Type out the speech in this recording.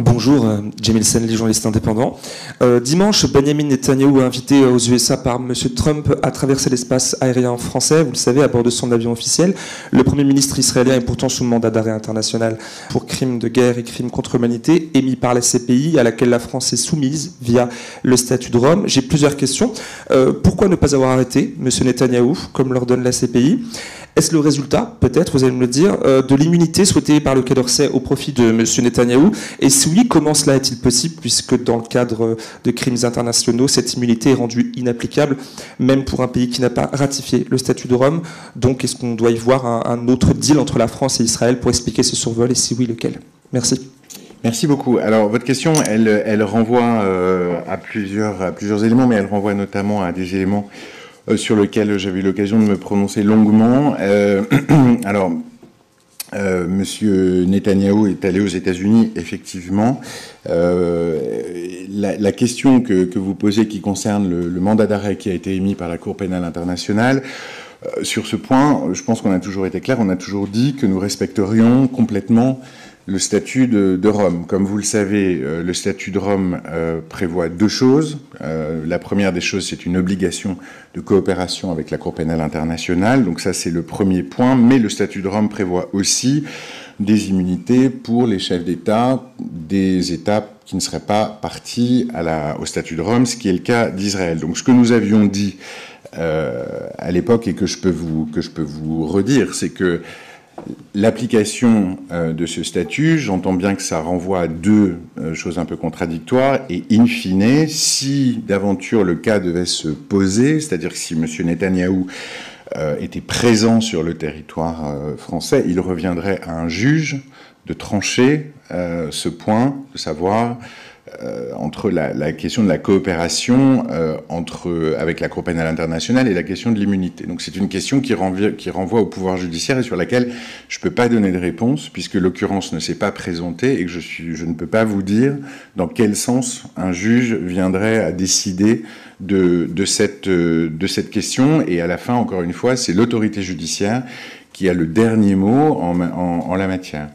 Bonjour, Jamil Senli, journaliste indépendant. Dimanche, Benjamin Netanyahou, invité aux USA par M. Trump, a traversé l'espace aérien français, vous le savez, à bord de son avion officiel. Le Premier ministre israélien est pourtant sous mandat d'arrêt international pour crimes de guerre et crimes contre l'humanité émis par la CPI, à laquelle la France est soumise via le statut de Rome. J'ai plusieurs questions. Pourquoi ne pas avoir arrêté M. Netanyahou, comme l'ordonne la CPI ? Est-ce le résultat, peut-être, vous allez me le dire, de l'immunité souhaitée par le Quai d'Orsay au profit de M. Netanyahou? Et si oui, comment cela est-il possible, puisque dans le cadre de crimes internationaux, cette immunité est rendue inapplicable, même pour un pays qui n'a pas ratifié le statut de Rome? Donc, est-ce qu'on doit y voir un autre deal entre la France et Israël pour expliquer ce survol, et si oui, lequel? Merci. Merci beaucoup. Alors, votre question, elle renvoie à plusieurs éléments, mais elle renvoie notamment à des éléments sur lesquels j'avais eu l'occasion de me prononcer longuement. Monsieur Netanyahou est allé aux États-Unis, effectivement. La question que vous posez qui concerne le mandat d'arrêt qui a été émis par la Cour pénale internationale, sur ce point, je pense qu'on a toujours été clair, on a toujours dit que nous respecterions complètement le statut de Rome. Comme vous le savez, le statut de Rome prévoit deux choses. La première des choses, c'est une obligation de coopération avec la Cour pénale internationale. Donc ça, c'est le premier point. Mais le statut de Rome prévoit aussi des immunités pour les chefs d'État des États qui ne seraient pas partis au statut de Rome, ce qui est le cas d'Israël. Donc ce que nous avions dit à l'époque et que je peux vous redire, c'est que l'application de ce statut, j'entends bien que ça renvoie à deux choses un peu contradictoires, et in fine, si d'aventure le cas devait se poser, c'est-à-dire que si M. Netanyahou était présent sur le territoire français, il reviendrait à un juge de trancher ce point, de savoir entre la question de la coopération avec la Cour pénale internationale et la question de l'immunité. Donc c'est une question qui renvoie au pouvoir judiciaire et sur laquelle je ne peux pas donner de réponse puisque l'occurrence ne s'est pas présentée et que je ne peux pas vous dire dans quel sens un juge viendrait à décider de cette question. Et à la fin, encore une fois, c'est l'autorité judiciaire qui a le dernier mot en la matière.